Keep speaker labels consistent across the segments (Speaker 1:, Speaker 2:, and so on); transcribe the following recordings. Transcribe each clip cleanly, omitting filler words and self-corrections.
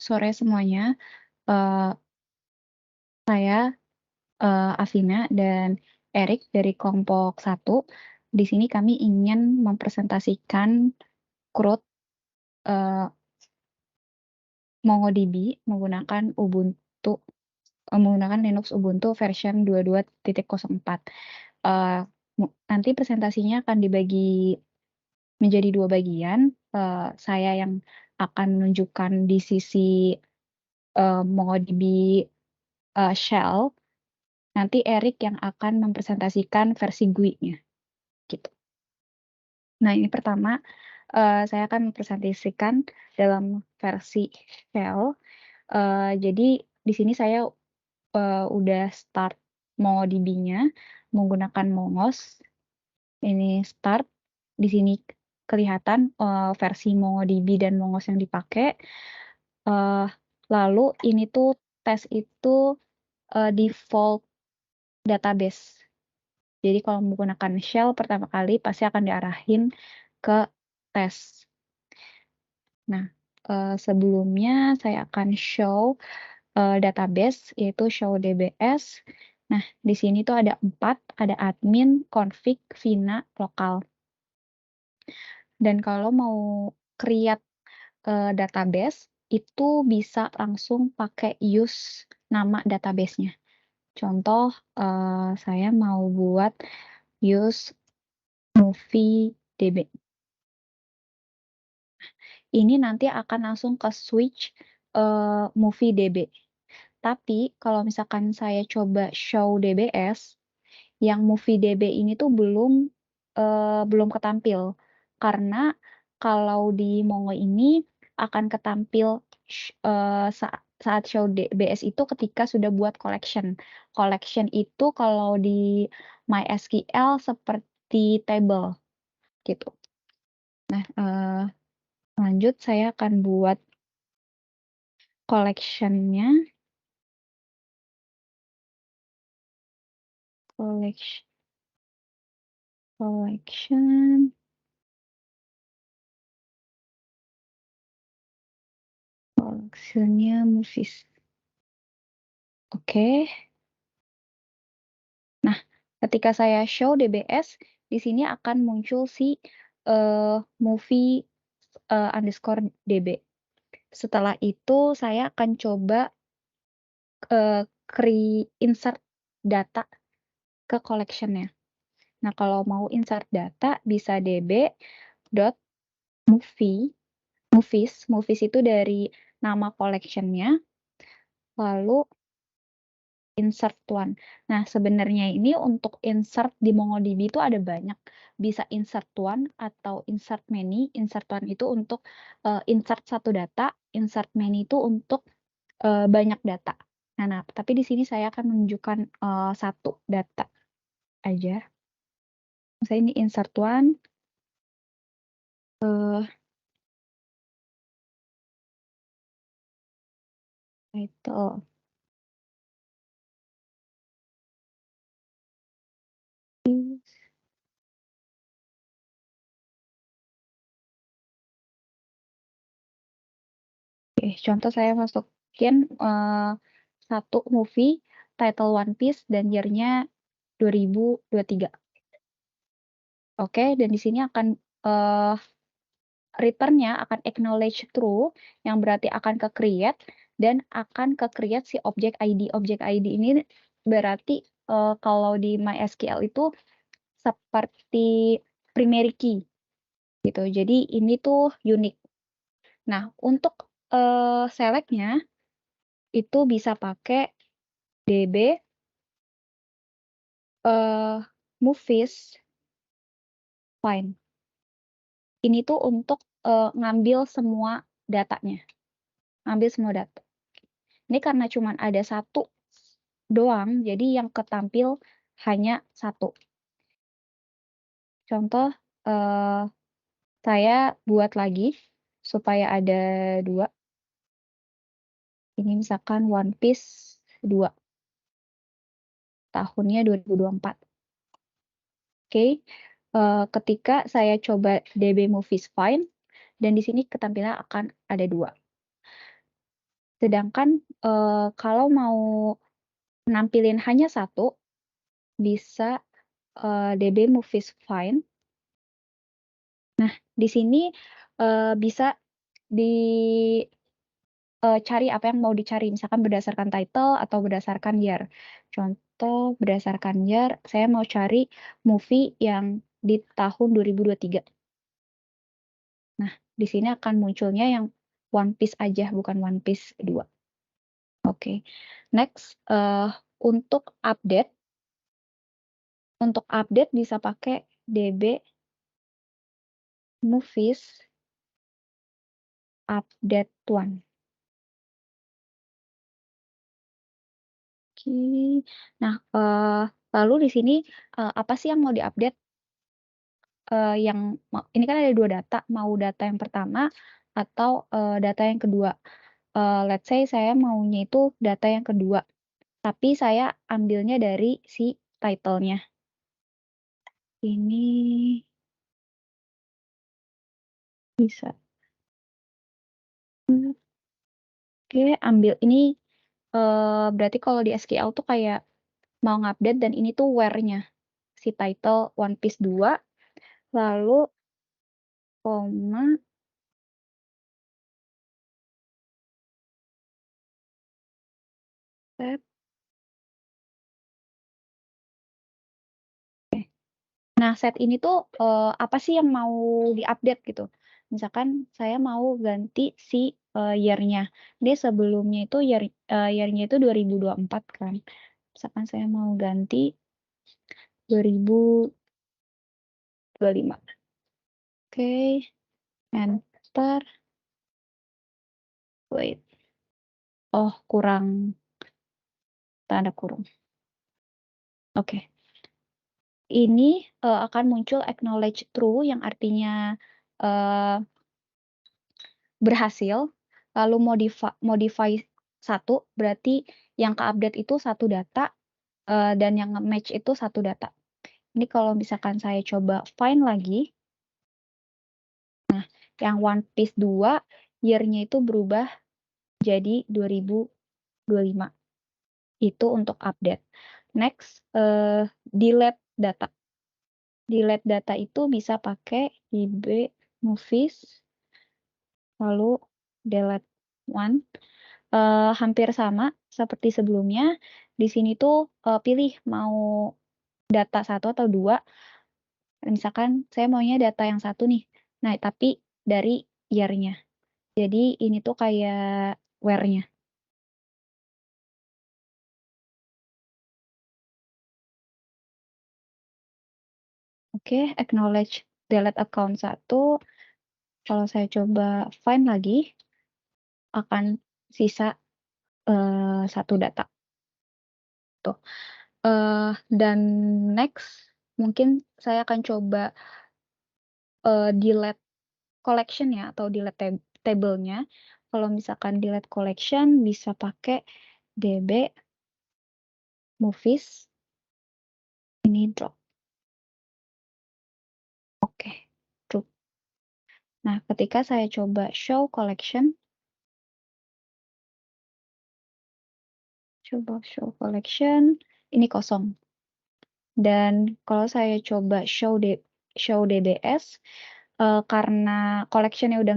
Speaker 1: sore semuanya. Eee, saya, Afina dan Erik dari kelompok 1. Di sini kami ingin mempresentasikan CRUD, eee, MongoDB menggunakan Linux Ubuntu version 22.04. Eee, nanti presentasinya akan dibagi menjadi 2 bagian. Saya yang akan menunjukkan di sisi, MongoDB, shell, nanti Erik yang akan mempresentasikan versi GUI-nya, gitu. Nah, ini pertama, saya akan mempresentasikan dalam versi shell. Jadi di sini saya, udah start MongoDB-nya menggunakan Mongos. Ini start, di sini kelihatan, versi MongoDB dan Mongos yang dipakai. Lalu ini tuh tes itu, default database. Jadi kalau menggunakan shell pertama kali pasti akan diarahin ke tes. Nah, sebelumnya saya akan show, database yaitu show DBS. Nah, di sini tuh ada 4, ada admin, config, Vina, lokal. Dan kalau mau create, database itu bisa langsung pakai use nama database-nya. Contoh, saya mau buat use MovieDB. Ini nanti akan langsung ke switch, MovieDB. Tapi kalau misalkan saya coba show DBS, yang MovieDB ini tuh belum ketampil. Karena kalau di Mongo ini akan ketampil saat show DBS itu ketika sudah buat collection. Collection itu kalau di MySQL seperti table, gitu. Nah, lanjut saya akan buat collection-nya. Collection. Collection-nya movies. Oke. Nah, ketika saya show DBS, di sini akan muncul si, movie, underscore DB. Setelah itu saya akan coba, insert data ke collection-nya. Nah, kalau mau insert data bisa movies itu dari nama collection-nya, lalu insert one. Nah, sebenarnya ini untuk insert di MongoDB itu ada banyak. Bisa insert one atau insert many. Insert one itu untuk, insert satu data, insert many itu untuk, banyak data. Nah, tapi di sini saya akan menunjukkan, satu data aja. Misalnya ini insert one, title. Oke, contoh saya masukin, satu movie, title One Piece dan year-nya 2023. Oke, dan di sini akan, return-nya akan acknowledge true, yang berarti akan ke create, dan akan ke create si objek ID. Objek ID ini berarti, kalau di MySQL itu seperti primary key, gitu. Jadi ini tuh unik. Nah, untuk, select-nya itu bisa pakai DB, movies find. Ini tuh untuk, ngambil semua datanya, ngambil semua data. Ini karena cuman ada satu doang, jadi yang ketampil hanya satu. Contoh, saya buat lagi supaya ada 2. Ini misalkan One Piece 2, tahunnya 2024. Oke, ketika saya coba DB movies find, dan di sini ketampilan akan ada 2. Sedangkan kalau mau nampilin hanya satu, bisa DB Movies Find. Nah, di sini bisa cari apa yang mau dicari, misalkan berdasarkan title atau berdasarkan year. Contoh berdasarkan year, saya mau cari movie yang di tahun 2023. Nah, di sini akan munculnya yang One Piece aja, bukan One Piece 2. Oke. Next, untuk update bisa pakai DB Movies Update One. Oke. Nah, lalu di sini apa sih yang mau diupdate? Ini kan ada 2 data, mau data yang pertama atau data yang kedua. Let's say saya maunya itu data yang kedua, tapi saya ambilnya dari si title-nya. Ini bisa. Oke, ambil ini berarti kalau di SQL tuh kayak mau ngupdate dan ini tuh where-nya si title One Piece 2, lalu koma set. Nah, set ini tuh apa sih yang mau diupdate gitu. Misalkan saya mau ganti si year-nya. Ini sebelumnya itu year-nya itu 2024 kan. Misalkan saya mau ganti 2025. Oke, enter. Wait. Oh, kurang tanda kurung. Oke. Ini akan muncul acknowledge true yang artinya berhasil, lalu modify 1 berarti yang ke-update itu 1 data, dan yang nge-match itu 1 data. Ini kalau misalkan saya coba find lagi, nah yang One Piece 2 year-nya itu berubah jadi 2025. Itu untuk update. Next, delete data. Delete data itu bisa pakai DB movies, lalu delete one. Hampir sama seperti sebelumnya. Di sini tuh pilih mau data 1 atau 2. Misalkan saya maunya data yang 1 nih. Nah, tapi dari year-nya. Jadi ini tuh kayak where-nya. Oke, acknowledge delete account 1. Kalau saya coba find lagi, akan sisa 1 data. Tuh. Dan next, mungkin saya akan coba delete collection ya, atau delete table-nya. Kalau misalkan delete collection, bisa pakai DB movies ini drop. Oke, drop. Nah, ketika saya coba show collection, ini kosong. Dan kalau saya coba show DBS, karena collection-nya udah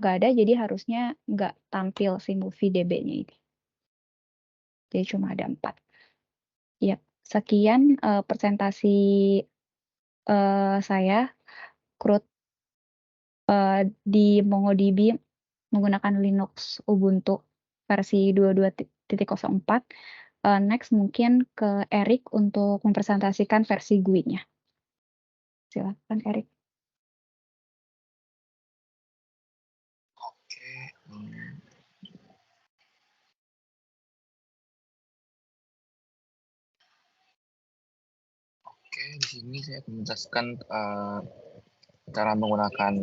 Speaker 1: nggak ada, jadi harusnya nggak tampil si movie DB-nya ini. Jadi cuma ada 4. Ya, sekian presentasi saya CRUD di MongoDB menggunakan Linux Ubuntu versi 22.04. Next mungkin ke Erik untuk mempresentasikan versi GUI-nya. Silakan Erik.
Speaker 2: Oke, di sini saya akan menjelaskan cara menggunakan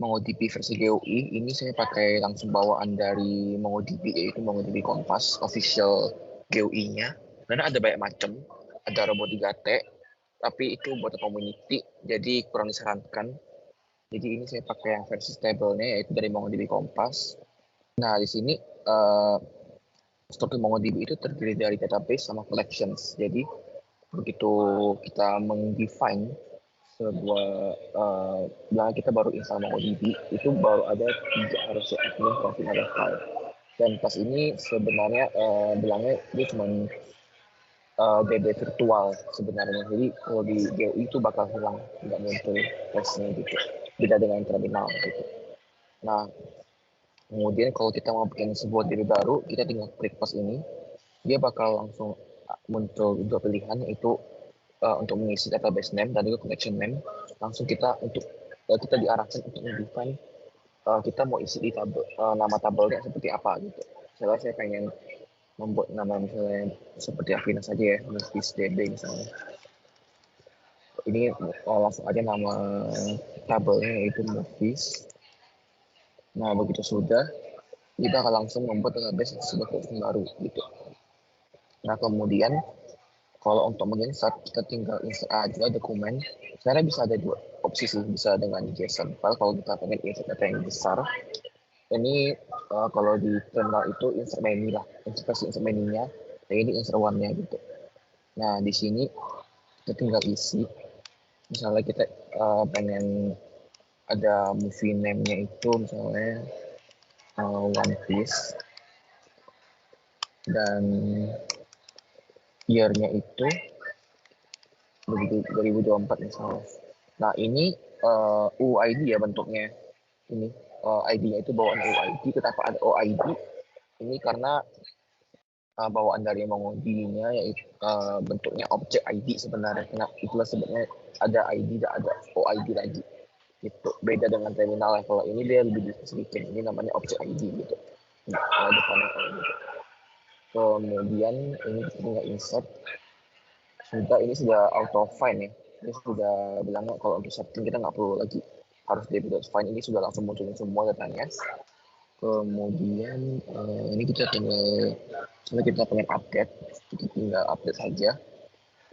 Speaker 2: MongoDB versi GUI. Ini saya pakai langsung bawaan dari MongoDB, yaitu MongoDB Kompas official GUI-nya. Karena ada banyak macam, ada Robo 3T, tapi itu buat community, jadi kurang disarankan. Jadi ini saya pakai yang versi stable-nya, yaitu dari MongoDB Kompas. Nah, di sini struktur MongoDB itu terdiri dari database sama collections. Jadi begitu kita mendefine sebuah bilang kita baru install MongoDB, itu baru ada 3 harusnya admin config ada file. Dan pas ini sebenarnya bilangnya dia cuma DB virtual sebenarnya. Jadi kalau di GUI itu bakal hilang, tidak muncul testnya gitu. Beda dengan terminal gitu. Nah, kemudian kalau kita mau bikin sebuah DB baru, kita tinggal klik pas ini, dia bakal langsung muncul 2 pilihan, yaitu untuk mengisi database name dan juga collection name. Langsung kita kita diarahkan untuk mendefine kita mau isi di tabel, nama tabelnya seperti apa gitu. Misalnya saya pengen membuat nama misalnya seperti Afina saja ya, Movies DB misalnya. Ini langsung aja nama tabelnya yaitu Movies. Nah, begitu sudah, kita akan langsung membuat database sebuah collection baru gitu. Nah, kemudian kalau untuk menginsert, kita tinggal insert aja dokumen. Sebenarnya bisa ada 2 opsi sih, bisa dengan JSON file kalau kita pengen insert data yang besar. Ini kalau di terminal itu insert menu lah, insert menu-nya, dan ini insert one-nya gitu. Nah, di sini kita tinggal isi. Misalnya kita pengen ada movie name-nya itu misalnya One Piece, dan year-nya itu begitu 2024 misalnya. Nah, ini UID ya bentuknya. Ini ID-nya itu bawaan UID. Kenapa ada UID? Ini karena bawaan dari MongoDB-nya yaitu bentuknya objek ID sebenarnya. Nah, itulah sebenarnya ada ID dan ada OID lagi. Itu beda dengan terminal level ini, dia lebih sedikit. Ini namanya objek ID gitu. Nah, depannya gitu. Kemudian ini kita tinggal insert. Ini sudah auto find ya. Ini sudah bilangnya kalau untuk setting kita nggak perlu lagi harus db.find, ini sudah langsung munculin semua datanya. Kemudian ini kita tinggal, misalnya kita pengen update, kita tinggal update saja.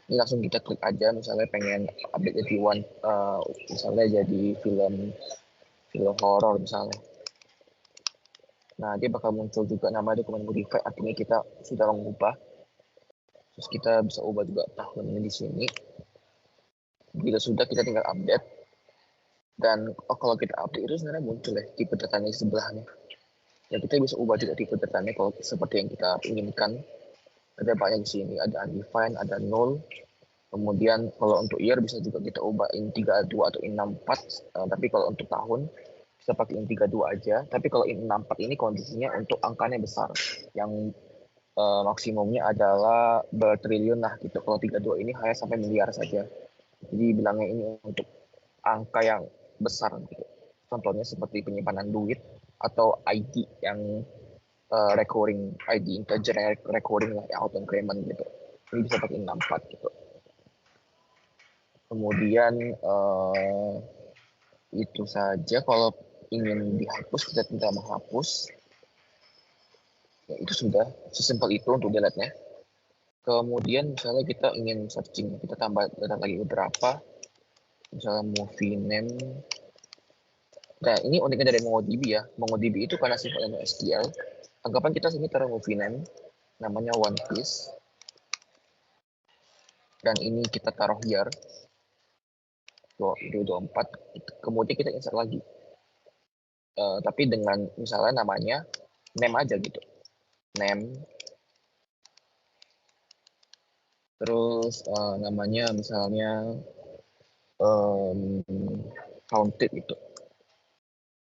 Speaker 2: Ini langsung kita klik aja, misalnya pengen update jadi misalnya jadi film horor misalnya. Nah, dia bakal muncul juga nama dokumen modify, artinya kita sudah mengubah. Terus kita bisa ubah juga tahunnya di sini. Bila sudah, kita tinggal update. Dan kalau kita update itu sebenarnya muncul ya tipe datanya di sebelahnya. Ya, kita bisa ubah juga tipe datanya kalau seperti yang kita inginkan. Ada banyak di sini, ada undefined, ada null. Kemudian kalau untuk year bisa juga kita ubah in 32 atau in 64. Tapi kalau untuk tahun bisa pakai in 32 aja. Tapi kalau in 64 ini kondisinya untuk angkanya besar. Yang maksimumnya adalah bertriliun lah gitu. Kalau 32 ini hanya sampai miliar saja. Jadi bilangnya ini untuk angka yang besar gitu. Contohnya seperti penyimpanan duit atau ID yang recurring, ID integer recurring lah, yang auto increment gitu. Ini bisa pakai 64 gitu. Kemudian itu saja. Kalau ingin dihapus, kita tinggal menghapus. Ya, itu sudah sesimpel itu untuk delete-nya. Kemudian misalnya kita ingin searching, kita tambah data lagi beberapa, misalnya movie name. Nah, ini uniknya dari MongoDB ya. MongoDB itu karena sifatnya NoSQL, anggapan kita sini taruh movie name, namanya One Piece. Dan ini kita taruh year 2024, kemudian kita insert lagi. Tapi dengan misalnya namanya name aja gitu. Name. Terus namanya misalnya counted gitu.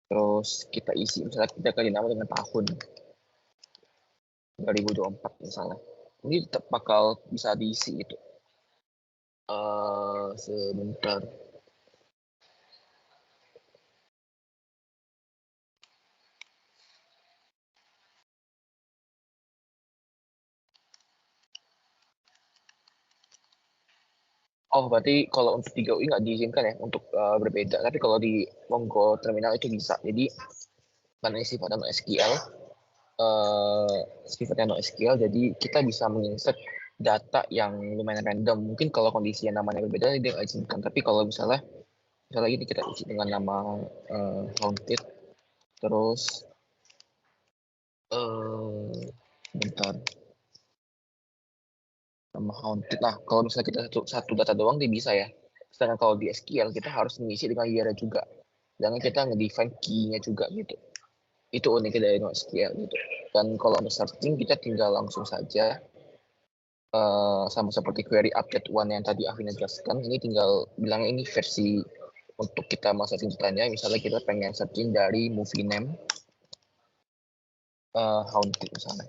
Speaker 2: Terus kita isi, misalnya kita ganti nama dengan tahun 2024 misalnya. Ini tetap bakal bisa diisi gitu. Sebentar. Oh, berarti kalau untuk 3UI nggak diizinkan ya untuk berbeda. Tapi kalau di Mongo Terminal itu bisa. Jadi karena ini sifatnya NoSQL, jadi kita bisa menginsert data yang lumayan random. Mungkin kalau kondisi yang namanya berbeda dia nggak izinkan. Tapi kalau misalnya ini kita isi dengan nama haunted, terus Bentar. Nama haunted. Nah, kalau misalnya kita satu data doang dia bisa ya. Sedangkan kalau di SQL kita harus mengisi dengan year juga. Jangan kita nge-define key-nya juga gitu. Itu uniknya dari NoSQL gitu. Dan kalau ada searching kita tinggal langsung saja sama seperti query update one yang tadi Afina jelaskan. Ini tinggal bilangnya ini versi untuk kita masa searching. Misalnya kita pengen searching dari movie name haunted misalnya.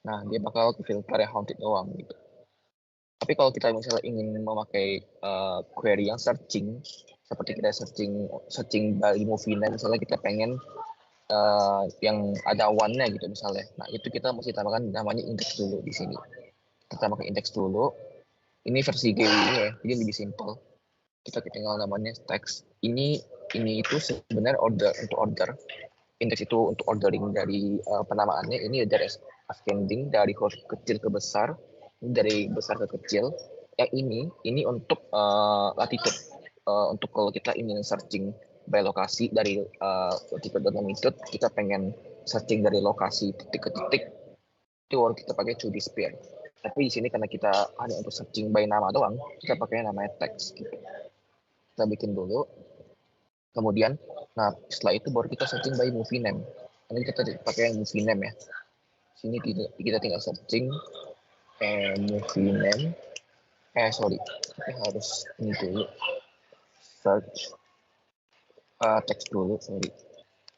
Speaker 2: Nah, dia bakal filter yang haunted doang gitu. Tapi kalau kita misalnya ingin memakai query yang searching, seperti kita searching dari movie name, misalnya kita pengen yang ada one-nya gitu misalnya. Nah, itu kita mesti tambahkan namanya index dulu di sini. Kita pakai index dulu. Ini versi GUI ya, jadi lebih simple. Kita tinggal namanya text. Ini itu sebenarnya order untuk order. Index itu untuk ordering dari penamaannya. Ini dari ascending dari huruf kecil ke besar, dari besar ke kecil. Yang ini untuk latitude. Untuk kalau kita ingin searching by lokasi dari latitude dan longitude, kita pengen searching dari lokasi titik ke titik, itu baru kita pakai to disappear. Tapi di sini karena kita hanya untuk searching by nama doang, kita pakai namanya text gitu. Kita bikin dulu. Kemudian, nah setelah itu baru kita searching by movie name. Nanti kita pakai yang movie name ya. Sini kita tinggal searching movie name. Tapi harus ini dulu. Search text dulu,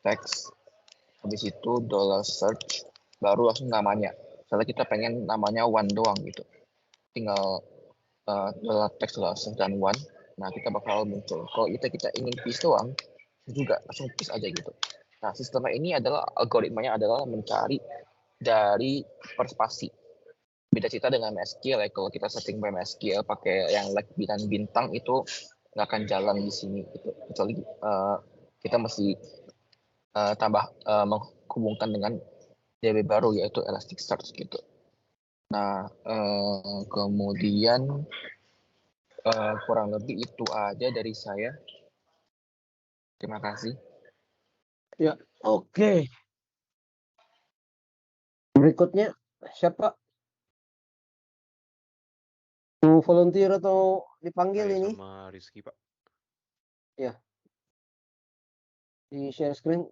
Speaker 2: text. Habis itu $search, baru langsung namanya. Misalnya kita pengen namanya one doang gitu. Tinggal text langsung dan one. Nah, kita bakal muncul. Kalau kita ingin paste doang, juga langsung paste aja gitu. Nah, sistemnya ini adalah algoritmanya adalah mencari dari per spasi. Beda cerita dengan MySQL ya. Kalau kita setting by MySQL pakai yang like bintang itu nggak akan jalan di sini gitu. Kecuali kita mesti menghubungkan dengan DB baru yaitu Elasticsearch gitu. Nah, kemudian kurang lebih itu aja dari saya. Terima kasih.
Speaker 3: Ya, oke. Berikutnya siapa? Mau volunteer atau dipanggil
Speaker 4: Saya
Speaker 3: ini?
Speaker 4: sama Rizky, Pak.
Speaker 3: Ya. Di share screen.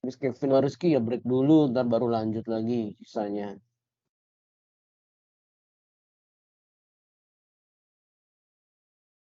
Speaker 3: Habis Kevin Rizky ya break dulu, ntar baru lanjut lagi sisanya.